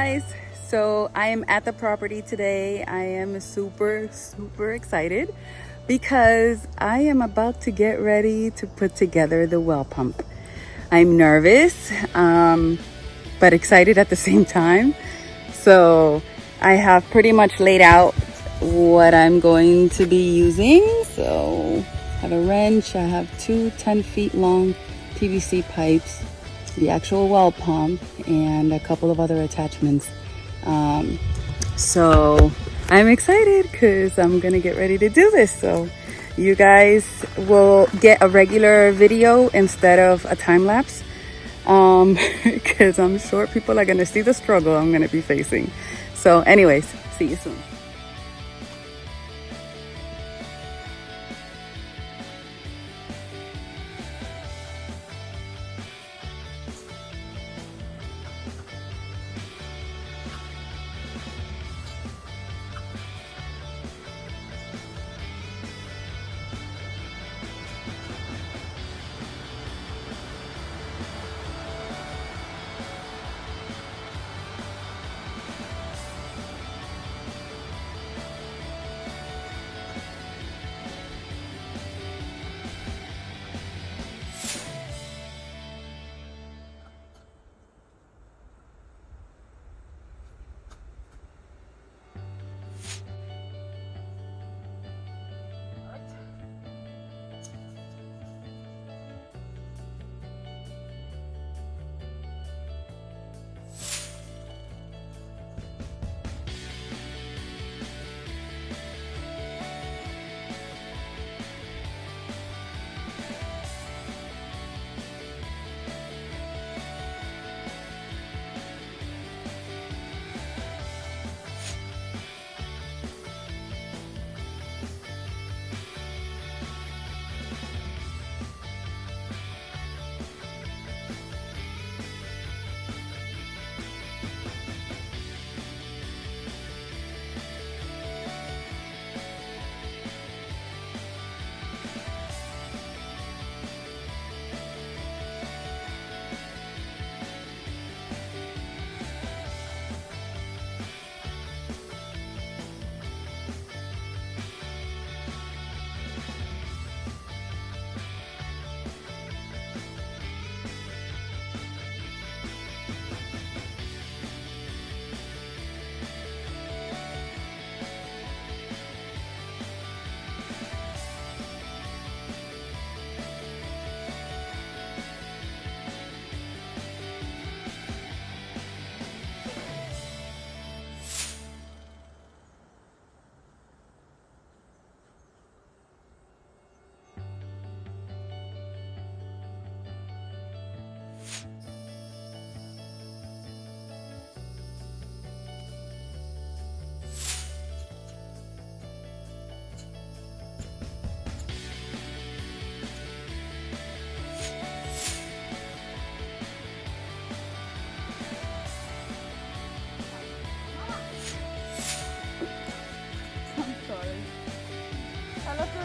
guys, so I am at the property today. I am super excited because I am about to get ready to put together the well pump. I'm nervous, but excited at the same time. So I have pretty much laid out what I'm going to be using. So I have a wrench, I have two 10 feet long PVC pipes, the actual well pump, and a couple of other attachments. So I'm excited because I'm gonna get ready to do this. So you guys will get a regular video instead of a time lapse, because I'm sure people are gonna see the struggle I'm gonna be facing. So anyways, see you soon.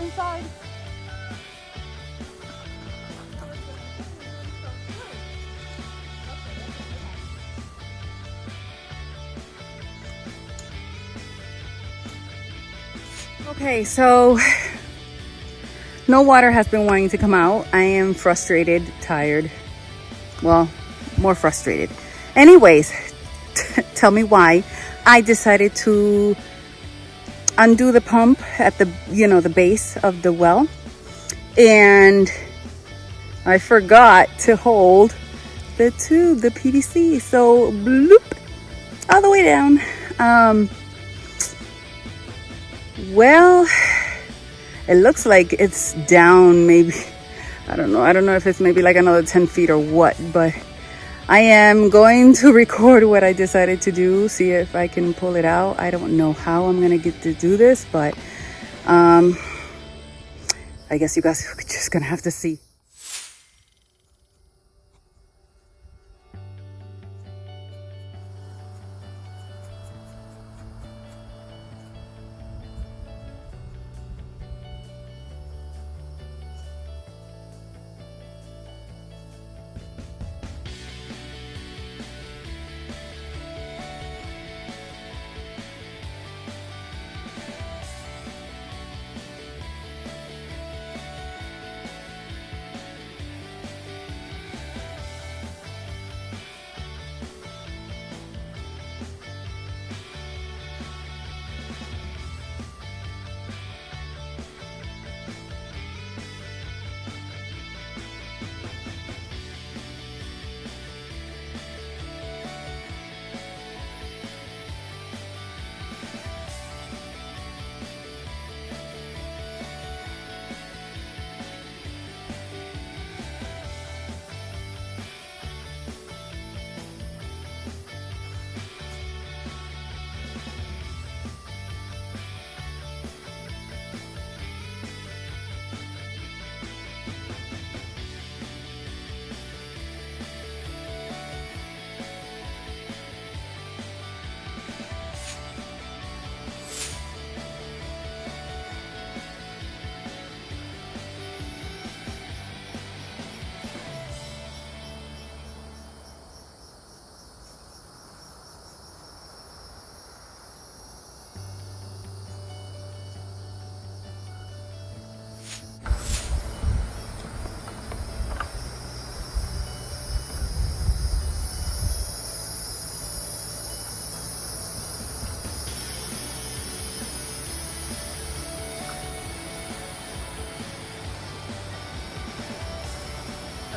Inside. Okay, so no water has been wanting to come out. I am frustrated, tired. Well, more frustrated. Anyways, tell me why I decided to undo the pump at the base of the well, and I forgot to hold the tube, the PVC. So bloop, all the way down. Well, it looks like it's down maybe, I don't know if it's maybe like another 10 feet or what, but I am going to record what I decided to do, see if I can pull it out. I don't know how I'm gonna get to do this, but I guess you guys are just gonna have to see.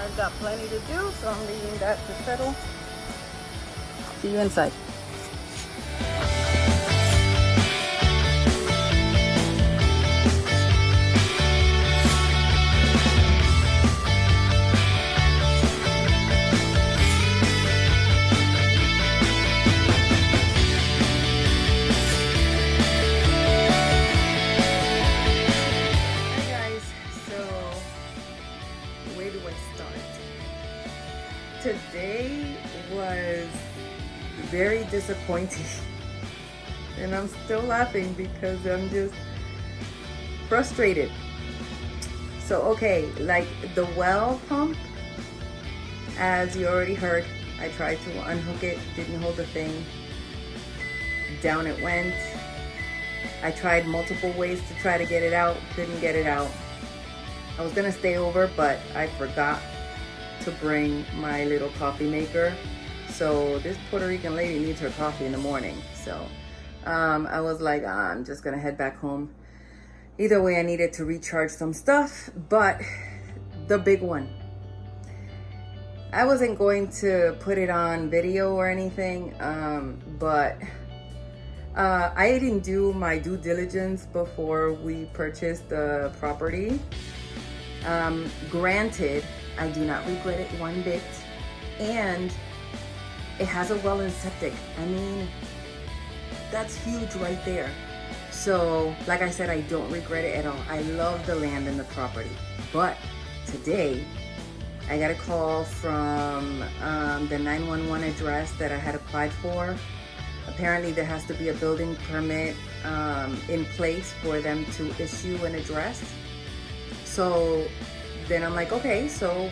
I've got plenty to do, so I'm leaving that to settle. See you inside. Today was very disappointing and I'm still laughing because I'm just frustrated. So okay, like the well pump, as you already heard, I tried to unhook it, didn't hold the thing, down it went. I tried multiple ways to try to get it out, couldn't get it out. I was gonna stay over, but I forgot to bring my little coffee maker. So this Puerto Rican lady needs her coffee in the morning. So I was like, I'm just gonna head back home. Either way, I needed to recharge some stuff, but the big one, I wasn't going to put it on video or anything, but I didn't do my due diligence before we purchased the property. Granted, I do not regret it one bit, and it has a well and septic. I mean, that's huge right there. So like I said, I don't regret it at all. I love the land and the property. But today I got a call from the 911 address that I had applied for. Apparently there has to be a building permit in place for them to issue an address. So then I'm like, okay, so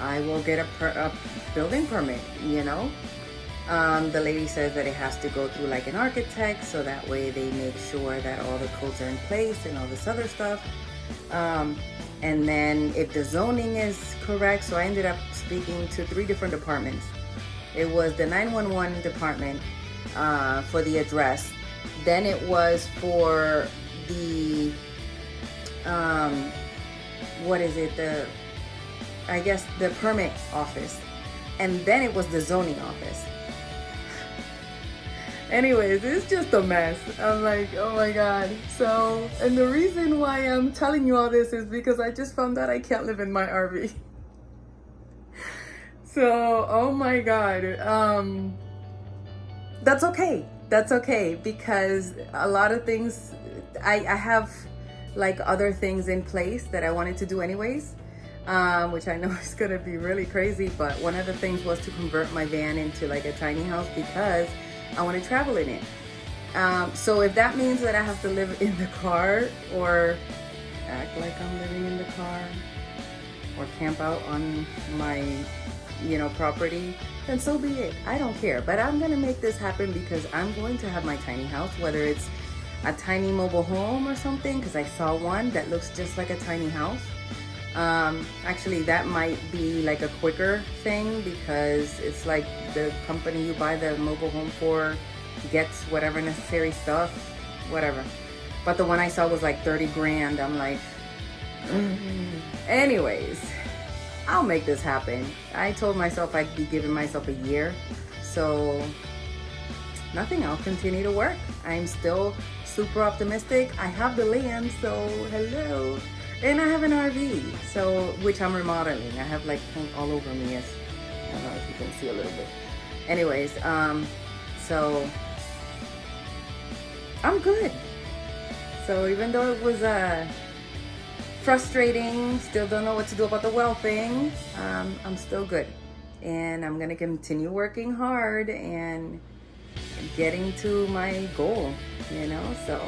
I will get a building permit, you know. The lady says that it has to go through like an architect, so that way they make sure that all the codes are in place and all this other stuff. And then if the zoning is correct, so I ended up speaking to 3 different departments. It was the 911 department for the address. Then it was for the what is it, I guess the permit office, and then it was the zoning office. Anyways, it's just a mess. I'm like, oh my god. So, and the reason why I'm telling you all this is because I just found out I can't live in my RV. So, oh my god. That's okay because a lot of things I have like other things in place that I wanted to do anyways, which I know is gonna be really crazy, but one of the things was to convert my van into like a tiny house because I want to travel in it. So if that means that I have to live in the car or act like I'm living in the car or camp out on my, you know, property, then so be it. I don't care, but I'm gonna make this happen because I'm going to have my tiny house, whether it's a tiny mobile home or something, because I saw one that looks just like a tiny house. Actually, that might be like a quicker thing because it's like the company you buy the mobile home for gets whatever necessary stuff, whatever. But the one I saw was like 30 grand. I'm like, anyways, I'll make this happen. I told myself I'd be giving myself a year, so nothing, I'll continue to work. I'm still super optimistic. I have the land, so hello. And I have an RV, so which I'm remodeling. I have like paint all over me, as I don't know if you can see a little bit. Anyways, so I'm good. So even though it was frustrating, still don't know what to do about the well thing, I'm still good. And I'm gonna continue working hard and getting to my goal, you know. So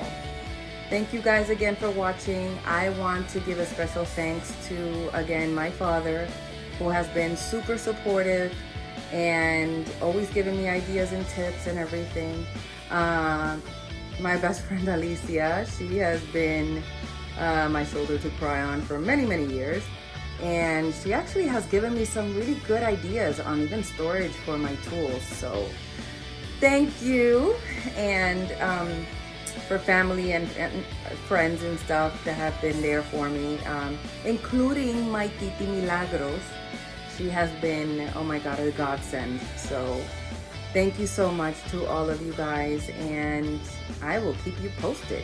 thank you guys again for watching. I want to give a special thanks to, again, my father, who has been super supportive and always giving me ideas and tips and everything. My best friend Alicia, she has been my shoulder to cry on for many, many years. And she actually has given me some really good ideas on even storage for my tools. So thank you. And for family and friends and stuff that have been there for me, including my Titi Milagros. She has been, oh my God, a godsend. So thank you so much to all of you guys, and I will keep you posted.